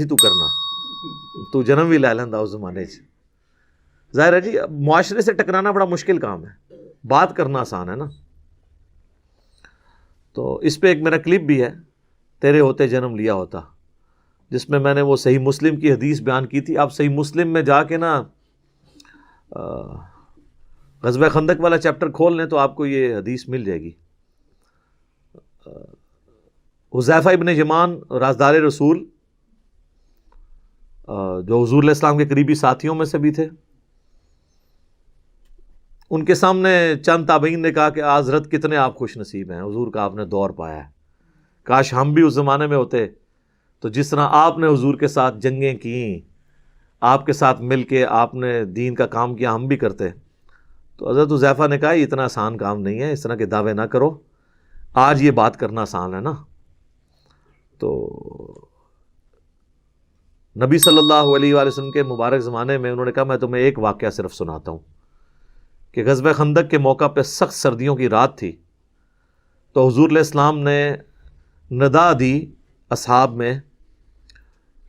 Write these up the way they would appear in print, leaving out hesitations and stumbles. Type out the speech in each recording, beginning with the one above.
تو کرنا تو جنم بھی لے لینا اس زمانے سے. ظاہر ہے جی معاشرے سے ٹکرانا بڑا مشکل کام ہے, بات کرنا آسان ہے نا. تو اس پہ ایک میرا کلپ بھی ہے, تیرے ہوتے جنم لیا ہوتا, جس میں میں نے وہ صحیح مسلم کی حدیث بیان کی تھی. آپ صحیح مسلم میں جا کے نا غزوہ خندق والا چیپٹر کھول لیں تو آپ کو یہ حدیث مل جائے گی. حذیفہ ابن یمان رازدار رسول, جو حضور علیہ السلام کے قریبی ساتھیوں میں سے بھی تھے, ان کے سامنے چند تابعین نے کہا کہ حضرت کتنے آپ خوش نصیب ہیں, حضور کا آپ نے دور پایا ہے, کاش ہم بھی اس زمانے میں ہوتے تو جس طرح آپ نے حضور کے ساتھ جنگیں کیں, آپ کے ساتھ مل کے آپ نے دین کا کام کیا, ہم بھی کرتے. تو حضرت حذیفہ نے کہا یہ اتنا آسان کام نہیں ہے, اس طرح کے دعوے نہ کرو, آج یہ بات کرنا آسان ہے نا. تو نبی صلی اللہ علیہ وآلہ وسلم کے مبارک زمانے میں انہوں نے کہا میں تمہیں ایک واقعہ صرف سناتا ہوں کہ غزوہ خندق کے موقع پہ سخت سردیوں کی رات تھی, تو حضور علیہ السلام نے ندا دی اصحاب میں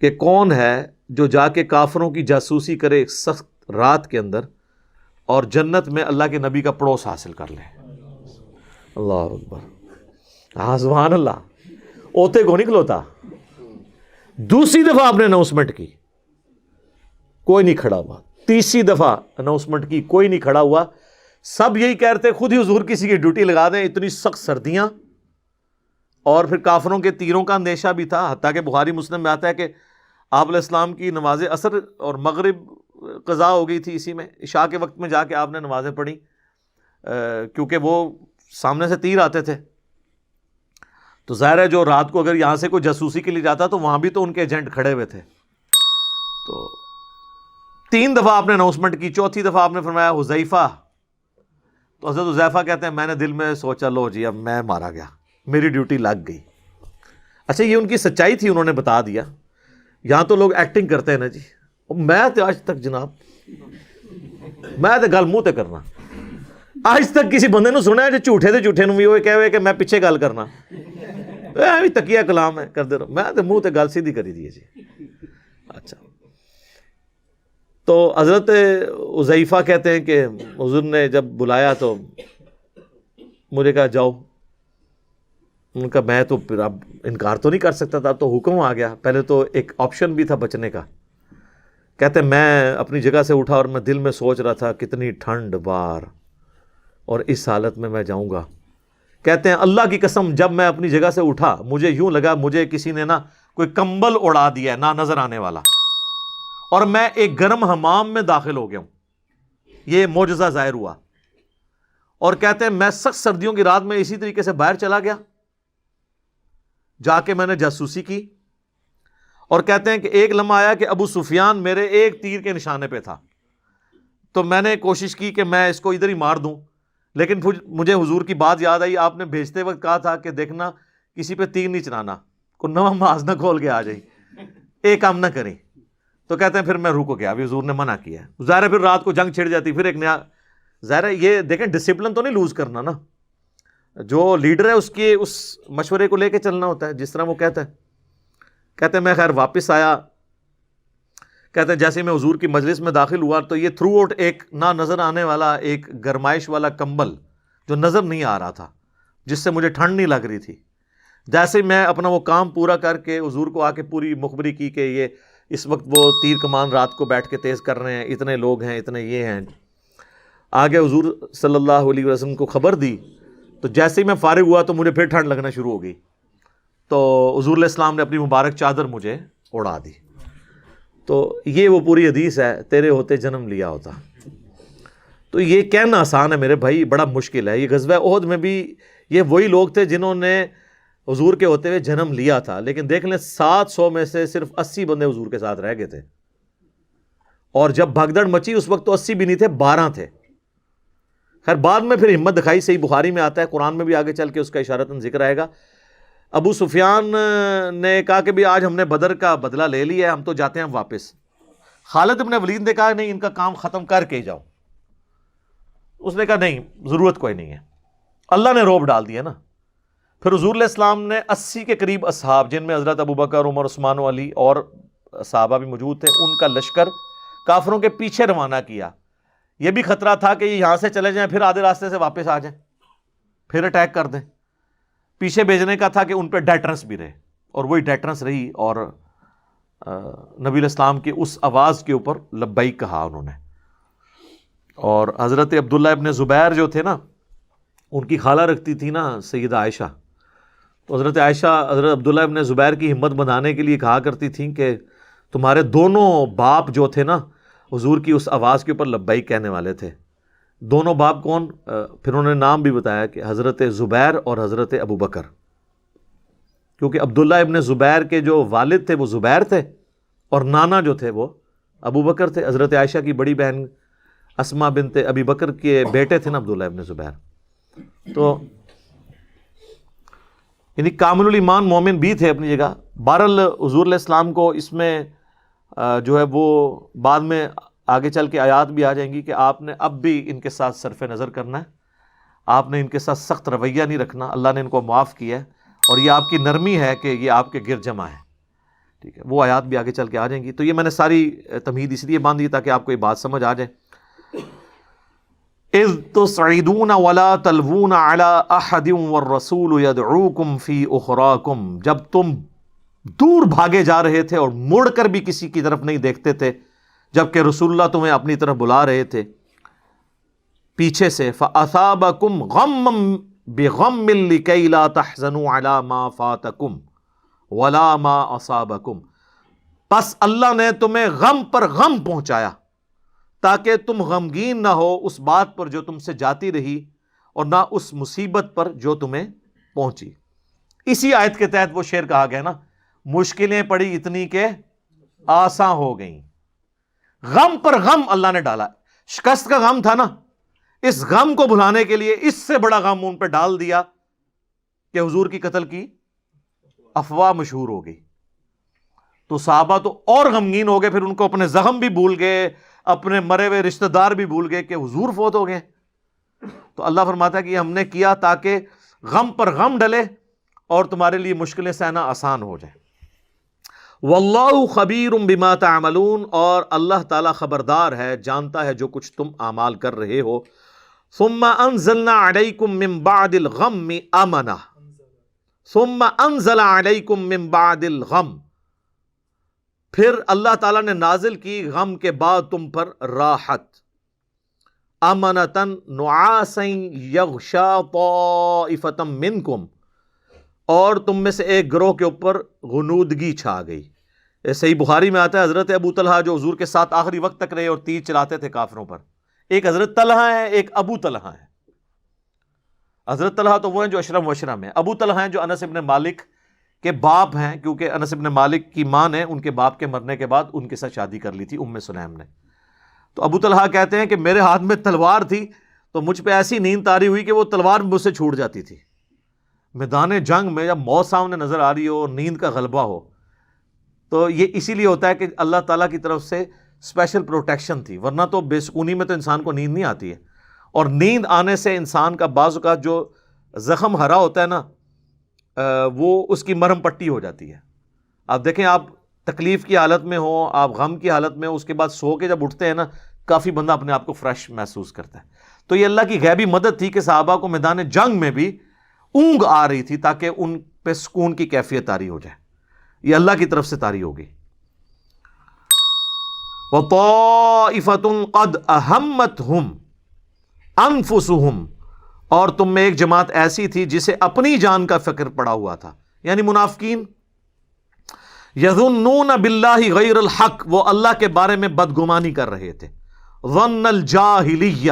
کہ کون ہے جو جا کے کافروں کی جاسوسی کرے سخت رات کے اندر اور جنت میں اللہ کے نبی کا پڑوس حاصل کر لے. اللہ اکبر, ہاں سبحان اللہ. اوتے کو نکلوتا. دوسری دفعہ آپ نے اناؤنسمنٹ کی, کوئی نہیں کھڑا ہوا. تیسری دفعہ اناؤنسمنٹ کی, کوئی نہیں کھڑا ہوا. سب یہی کہتے خود ہی حضور کسی کی ڈیوٹی لگا دیں, اتنی سخت سردیاں, اور پھر کافروں کے تیروں کا اندیشہ بھی تھا. حتیٰ کہ بخاری مسلم میں آتا ہے کہ آپ علیہ السلام کی نماز عصر اور مغرب قضا ہو گئی تھی اسی میں, عشاء کے وقت میں جا کے آپ نے نمازیں پڑھی, کیونکہ وہ سامنے سے تیر آتے تھے. تو ظاہر ہے جو رات کو اگر یہاں سے کوئی جاسوسی کے لیے جاتا تو وہاں بھی تو ان کے ایجنٹ کھڑے ہوئے تھے. تو 3 دفعہ آپ نے اناؤنسمنٹ کی, چوتھی دفعہ آپ نے فرمایا حذیفہ. تو حضرت حذیفہ کہتے ہیں میں نے دل میں سوچا لو جی اب میں مارا گیا, میری ڈیوٹی لگ گئی. اچھا یہ ان کی سچائی تھی, انہوں نے بتا دیا. یہاں تو لوگ ایکٹنگ کرتے ہیں نا جی, میں تو آج تک جناب میں تو گل منہ تے کرنا, آج تک کسی بندے نے سنا ہے جو جھوٹے تے جھوٹے نوں بھی وہ کہے ہوئے کہ میں پیچھے گل کرنا, بھی تکیہ کلام ہے کرتے رہو, میں تو منہ تے گل سیدھی کری دی جی. اچھا تو حضرت حذیفہ کہتے ہیں کہ حضور نے جب بلایا تو مجھے کہا جاؤ. ان کا میں تو پھر اب انکار تو نہیں کر سکتا تھا, تو حکم آ گیا. پہلے تو ایک آپشن بھی تھا بچنے کا. کہتے میں اپنی جگہ سے اٹھا اور میں دل میں سوچ رہا تھا کتنی ٹھنڈ بار, اور اس حالت میں میں جاؤں گا. کہتے ہیں اللہ کی قسم جب میں اپنی جگہ سے اٹھا مجھے یوں لگا مجھے کسی نے نا کوئی کمبل اڑا دیا ہے نہ نظر آنے والا, اور میں ایک گرم حمام میں داخل ہو گیا ہوں. یہ معجزہ ظاہر ہوا. اور کہتے ہیں میں سخت سردیوں کی رات میں اسی طریقے سے باہر چلا گیا, جا کے میں نے جاسوسی کی. اور کہتے ہیں کہ ایک لمحہ آیا کہ ابو سفیان میرے ایک تیر کے نشانے پہ تھا, تو میں نے کوشش کی کہ میں اس کو ادھر ہی مار دوں, لیکن مجھے حضور کی بات یاد آئی, آپ نے بھیجتے وقت کہا تھا کہ دیکھنا کسی پہ تیر نہیں چلانا, کوئی نواں ماز نہ کھول کے آ جائے, ایک کام نہ کریں. تو کہتے ہیں پھر میں رک گیا, ابھی حضور نے منع کیا. ظاہر ہے پھر رات کو جنگ چھڑ جاتی, پھر ایک نیا. ظاہر ہے یہ دیکھیں ڈسپلن تو نہیں لوز کرنا نا, جو لیڈر ہے اس کے اس مشورے کو لے کے چلنا ہوتا ہے جس طرح وہ کہتا ہے. کہتے ہیں میں خیر واپس آیا. کہتے ہیں جیسے میں حضور کی مجلس میں داخل ہوا تو یہ تھرو آؤٹ ایک نہ نظر آنے والا ایک گرمائش والا کمبل جو نظر نہیں آ رہا تھا, جس سے مجھے ٹھنڈ نہیں لگ رہی تھی. جیسے میں اپنا وہ کام پورا کر کے حضور کو آ کے پوری مخبری کی کہ یہ اس وقت وہ تیر کمان رات کو بیٹھ کے تیز کر رہے ہیں, اتنے لوگ ہیں, اتنے یہ ہیں. آگے حضور صلی اللہ علیہ وسلم کو خبر دی, تو جیسے ہی میں فارغ ہوا تو مجھے پھر ٹھنڈ لگنا شروع ہو گئی. تو حضور علیہ السلام نے اپنی مبارک چادر مجھے اڑا دی. تو یہ وہ پوری حدیث ہے تیرے ہوتے جنم لیا ہوتا. تو یہ کہنا آسان ہے میرے بھائی, بڑا مشکل ہے. یہ غزوہ احد میں بھی یہ وہی لوگ تھے جنہوں نے حضور کے ہوتے ہوئے جنم لیا تھا, لیکن دیکھ لیں 700 میں سے صرف 80 بندے حضور کے ساتھ رہ گئے تھے. اور جب بھگدڑ مچی اس وقت تو 80 بھی نہیں تھے, 12 تھے. خیر بعد میں پھر ہمت دکھائی, صحیح بخاری میں آتا ہے, قرآن میں بھی آگے چل کے اس کا اشارتاً ذکر آئے گا. ابو سفیان نے کہا کہ بھی آج ہم نے بدر کا بدلہ لے لیا ہے, ہم تو جاتے ہیں واپس. خالد بن ولید نے کہا نہیں ان کا کام ختم کر کے جاؤ. اس نے کہا نہیں ضرورت کوئی نہیں ہے, اللہ نے روب ڈال دیا نا. پھر حضور علیہ السلام نے 80 کے قریب اصحاب, جن میں حضرت ابو بکر, عمر, عثمان و علی اور صحابہ بھی موجود تھے، ان کا لشکر کافروں کے پیچھے روانہ کیا۔ یہ بھی خطرہ تھا کہ یہ یہاں سے چلے جائیں پھر آدھے راستے سے واپس آ جائیں، پھر اٹیک کر دیں۔ پیچھے بھیجنے کا تھا کہ ان پہ ڈیٹرنس بھی رہے، اور وہی ڈیٹرنس رہی، اور نبی علیہ السلام کی اس آواز کے اوپر لبیک کہا انہوں نے۔ اور حضرت عبداللہ ابن زبیر جو تھے نا، ان کی خالہ رکھتی تھی نا سیدہ عائشہ، تو حضرت عائشہ حضرت عبداللہ ابن زبیر کی ہمت بندھانے کے لیے کہا کرتی تھیں کہ تمہارے دونوں باپ جو تھے نا حضور کی اس آواز کے اوپر لبیک کہنے والے تھے۔ دونوں باپ کون؟ پھر انہوں نے نام بھی بتایا کہ حضرت زبیر اور حضرت ابو بکر، کیونکہ عبداللہ ابن زبیر کے جو والد تھے وہ زبیر تھے، اور نانا جو تھے وہ ابو بکر تھے۔ حضرت عائشہ کی بڑی بہن اسما بنت ابی بکر کے بیٹے تھے نا عبداللہ ابن زبیر۔ تو یعنی کامل الایمان مومن بھی تھے اپنی جگہ۔ بہرحال حضور علیہ السلام کو اس میں جو ہے وہ بعد میں آگے چل کے آیات بھی آ جائیں گی کہ آپ نے اب بھی ان کے ساتھ صرف نظر کرنا ہے، آپ نے ان کے ساتھ سخت رویہ نہیں رکھنا، اللہ نے ان کو معاف کیا ہے، اور یہ آپ کی نرمی ہے کہ یہ آپ کے گر جمع ہے، ٹھیک ہے۔ وہ آیات بھی آگے چل کے آ جائیں گی۔ تو یہ میں نے ساری تمہید اس لیے باندھی تاکہ آپ کو یہ بات سمجھ آ جائے۔ اذ تصعدون ولا تلوون على احد والرسول يدعوكم في اخراكم، جب تم دور بھاگے جا رہے تھے اور مڑ کر بھی کسی کی طرف نہیں دیکھتے تھے، جبکہ رسول اللہ تمہیں اپنی طرف بلا رہے تھے پیچھے سے۔ فَأَثَابَكُمْ غَمًّا بِغَمٍّ لِكَيْ لَا تَحْزَنُوا عَلَى مَا فَاتَكُمْ وَلَا مَا أَصَابَكُمْ، پس اللہ نے تمہیں غم پر غم پہنچایا تاکہ تم غمگین نہ ہو اس بات پر جو تم سے جاتی رہی، اور نہ اس مصیبت پر جو تمہیں پہنچی۔ اسی آیت کے تحت وہ شعر کہا گیا نا، مشکلیں پڑی اتنی کہ آساں ہو گئیں۔ غم پر غم اللہ نے ڈالا، شکست کا غم تھا نا، اس غم کو بھلانے کے لیے اس سے بڑا غم ان پہ ڈال دیا کہ حضور کی قتل کی افواہ مشہور ہو گئی۔ تو صحابہ تو اور غمگین ہو گئے، پھر ان کو اپنے زخم بھی بھول گئے، اپنے مرے ہوئے رشتہ دار بھی بھول گئے کہ حضور فوت ہو گئے۔ تو اللہ فرماتا ہے کہ ہم نے کیا تاکہ غم پر غم ڈلے اور تمہارے لیے مشکلیں سہنا آسان ہو جائے۔ واللہ خبیر بما تعملون، اور اللہ تعالیٰ خبردار ہے، جانتا ہے جو کچھ تم اعمال کر رہے ہو۔ ثم انزلنا علیکم من بعد الغم امنا، ثم انزل علیکم من بعد الغم، پھر اللہ تعالیٰ نے نازل کی غم کے بعد تم پر راحت۔ امنتن نعاسا یغشا طائفۃ منکم، اور تم میں سے ایک گروہ کے اوپر غنودگی چھا گئی۔ صحیح بخاری میں آتا ہے حضرت ابو طلحہ جو حضور کے ساتھ آخری وقت تک رہے اور تیر چلاتے تھے کافروں پر، ایک حضرت طلحہ ہے ایک ابو طلحہ ہے۔ حضرت طلحہ تو وہ ہیں جو اشرم وشرم ہیں، ابو طلحہ ہیں جو انس ابن مالک کے باپ ہیں، کیونکہ انس ابن مالک کی ماں نے ان کے باپ کے مرنے کے بعد ان کے ساتھ شادی کر لی تھی ام سلیم نے۔ تو ابو طلحہ کہتے ہیں کہ میرے ہاتھ میں تلوار تھی تو مجھ پہ ایسی نیند طاری ہوئی کہ وہ تلوار مجھ سے چھوٹ جاتی تھی۔ میدان جنگ میں جب موت سامنے نظر آ رہی ہو اور نیند کا غلبہ ہو، تو یہ اسی لیے ہوتا ہے کہ اللہ تعالیٰ کی طرف سے اسپیشل پروٹیکشن تھی، ورنہ تو بے سکونی میں تو انسان کو نیند نہیں آتی ہے، اور نیند آنے سے انسان کا بعض اوقات جو زخم ہرا ہوتا ہے نا، وہ اس کی مرہم پٹی ہو جاتی ہے۔ آپ دیکھیں، آپ تکلیف کی حالت میں ہو، آپ غم کی حالت میں ہو، اس کے بعد سو کے جب اٹھتے ہیں نا، کافی بندہ اپنے آپ کو فریش محسوس کرتا ہے۔ تو یہ اللہ کی غیبی مدد تھی کہ صحابہ کو میدان جنگ میں بھی اونگ آ رہی تھی تاکہ ان پہ سکون کی کیفیت طاری ہو جائے، یہ اللہ کی طرف سے طاری ہوگی۔ وَطَائِفَةٌ قَدْ أَهَمَّتْهُمْ أَنفُسُهُمْ، اور تم میں ایک جماعت ایسی تھی جسے اپنی جان کا فکر پڑا ہوا تھا، یعنی منافقین۔ یظنون باللہ غیر الحق، وہ اللہ کے بارے میں بدگمانی کر رہے تھے۔ ظن الجاہلیہ،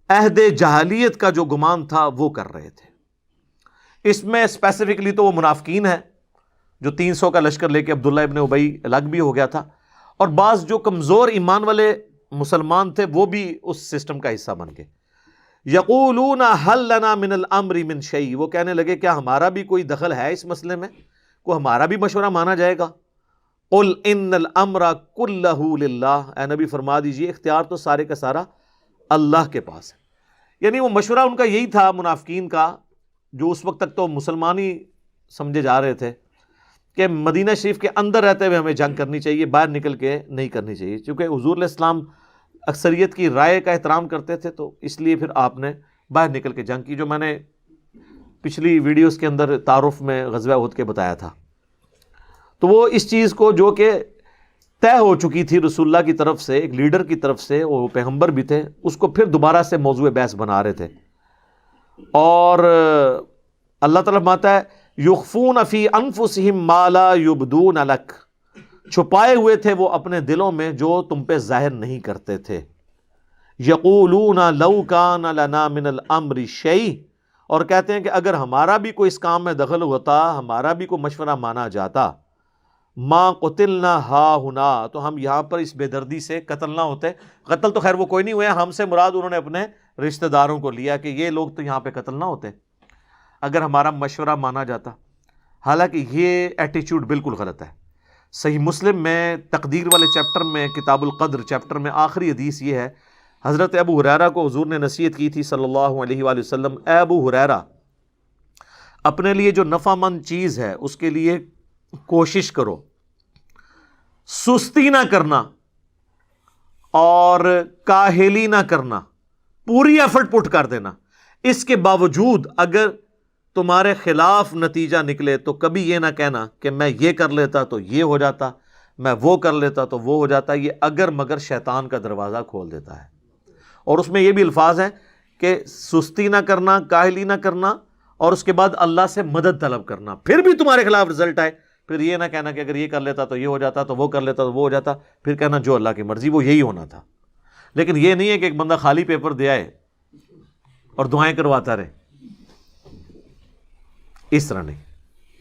عہد جاہلیت کا جو گمان تھا وہ کر رہے تھے۔ اس میں اسپیسیفکلی تو وہ منافقین ہیں جو 300 کا لشکر لے کے عبداللہ ابن ابی الگ بھی ہو گیا تھا، اور بعض جو کمزور ایمان والے مسلمان تھے وہ بھی اس سسٹم کا حصہ بن گئے۔ یقولون هل لنا من الامر من شیء، وہ کہنے لگے کیا ہمارا بھی کوئی دخل ہے اس مسئلے میں، کو ہمارا بھی مشورہ مانا جائے گا؟ قل ان الامر کلہ للہ، اے نبی فرما دیجئے اختیار تو سارے کا سارا اللہ کے پاس ہے۔ یعنی وہ مشورہ ان کا یہی تھا منافقین کا، جو اس وقت تک تو مسلمان ہی سمجھے جا رہے تھے، کہ مدینہ شریف کے اندر رہتے ہوئے ہمیں جنگ کرنی چاہیے، باہر نکل کے نہیں کرنی چاہیے، چونکہ حضور علیہ السلام اکثریت کی رائے کا احترام کرتے تھے، تو اس لیے پھر آپ نے باہر نکل کے جنگ کی، جو میں نے پچھلی ویڈیوز کے اندر تعارف میں غزوہ احد کے بتایا تھا۔ تو وہ اس چیز کو جو کہ طے ہو چکی تھی رسول اللہ کی طرف سے، ایک لیڈر کی طرف سے، وہ پیغمبر بھی تھے، اس کو پھر دوبارہ سے موضوع بحث بنا رہے تھے۔ اور اللہ تعالیٰ فرماتا ہے یخفون فی انفسہم ما لا یبدون لک، چھپائے ہوئے تھے وہ اپنے دلوں میں جو تم پہ ظاہر نہیں کرتے تھے۔ یقولون لو کان لنا من الامر شیء، اور کہتے ہیں کہ اگر ہمارا بھی کوئی اس کام میں دخل ہوتا، ہمارا بھی کوئی مشورہ مانا جاتا، ما قتلنا ہا ہنا، تو ہم یہاں پر اس بے دردی سے قتل نہ ہوتے۔ قتل تو خیر وہ کوئی نہیں ہوئے، ہم سے مراد انہوں نے اپنے رشتہ داروں کو لیا کہ یہ لوگ تو یہاں پہ قتل نہ ہوتے اگر ہمارا مشورہ مانا جاتا۔ حالانکہ یہ ایٹیچیوڈ بالکل غلط ہے۔ صحیح مسلم میں تقدیر والے چیپٹر میں، کتاب القدر چیپٹر میں آخری حدیث یہ ہے، حضرت ابو ہریرہ کو حضور نے نصیحت کی تھی صلی اللہ علیہ وآلہ وسلم، اے ابو ہریرہ، اپنے لیے جو نفع مند چیز ہے اس کے لیے کوشش کرو، سستی نہ کرنا اور کاہلی نہ کرنا، پوری ایفرٹ پٹ کر دینا۔ اس کے باوجود اگر تمہارے خلاف نتیجہ نکلے تو کبھی یہ نہ کہنا کہ میں یہ کر لیتا تو یہ ہو جاتا، میں وہ کر لیتا تو وہ ہو جاتا۔ یہ اگر مگر شیطان کا دروازہ کھول دیتا ہے۔ اور اس میں یہ بھی الفاظ ہیں کہ سستی نہ کرنا، کاہلی نہ کرنا، اور اس کے بعد اللہ سے مدد طلب کرنا۔ پھر بھی تمہارے خلاف رزلٹ آئے، پھر یہ نہ کہنا کہ اگر یہ کر لیتا تو یہ ہو جاتا، تو وہ کر لیتا تو وہ ہو جاتا، پھر کہنا جو اللہ کی مرضی وہ یہی ہونا تھا۔ لیکن یہ نہیں ہے کہ ایک بندہ خالی پیپر دے آئے اور دعائیں کرواتا رہے، اس طرح نہیں۔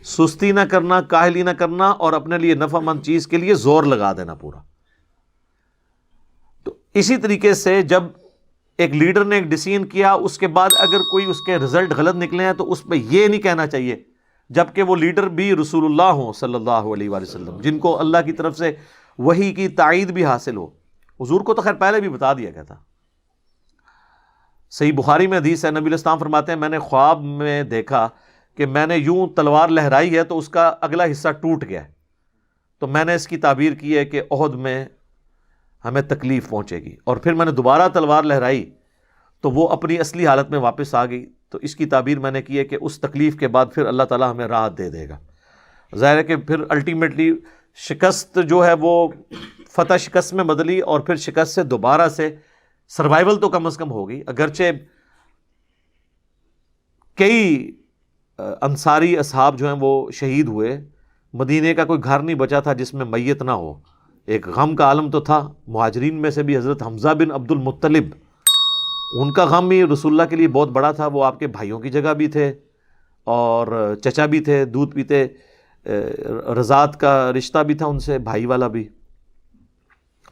سستی نہ کرنا، کاہلی نہ کرنا، اور اپنے لیے نفع مند چیز کے لیے زور لگا دینا پورا۔ تو اسی طریقے سے جب ایک لیڈر نے ایک ڈیسیژن کیا، اس کے بعد اگر کوئی اس کے رزلٹ غلط نکلے ہیں تو اس پہ یہ نہیں کہنا چاہیے، جبکہ وہ لیڈر بھی رسول اللہ ہوں صلی اللہ علیہ وآلہ وسلم، جن کو اللہ کی طرف سے وحی کی تائید بھی حاصل ہو۔ حضور کو تو خیر پہلے بھی بتا دیا گیا تھا۔ صحیح بخاری میں حدیث ہے، نبی علیہ السلام فرماتے ہیں میں نے خواب میں دیکھا کہ میں نے یوں تلوار لہرائی ہے تو اس کا اگلا حصہ ٹوٹ گیا ہے، تو میں نے اس کی تعبیر کی ہے کہ احد میں ہمیں تکلیف پہنچے گی، اور پھر میں نے دوبارہ تلوار لہرائی تو وہ اپنی اصلی حالت میں واپس آ گئی، تو اس کی تعبیر میں نے کی ہے کہ اس تکلیف کے بعد پھر اللہ تعالیٰ ہمیں راحت دے دے گا۔ ظاہر ہے کہ پھر الٹیمیٹلی شکست جو ہے وہ فتح شکست میں بدلی، اور پھر شکست سے دوبارہ سے سروائیول تو کم از کم ہوگی، اگرچہ کئی انصاری اصحاب جو ہیں وہ شہید ہوئے، مدینے کا کوئی گھر نہیں بچا تھا جس میں میت نہ ہو۔ ایک غم کا عالم تو تھا۔ مہاجرین میں سے بھی حضرت حمزہ بن عبد المطلب، ان کا غم ہی رسول اللہ کے لیے بہت بڑا تھا۔ وہ آپ کے بھائیوں کی جگہ بھی تھے اور چچا بھی تھے، دودھ پیتے، رضاعت کا رشتہ بھی تھا ان سے، بھائی والا بھی،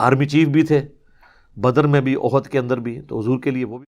آرمی چیف بھی تھے، بدر میں بھی، احد کے اندر بھی، تو حضور کے لیے وہ بھی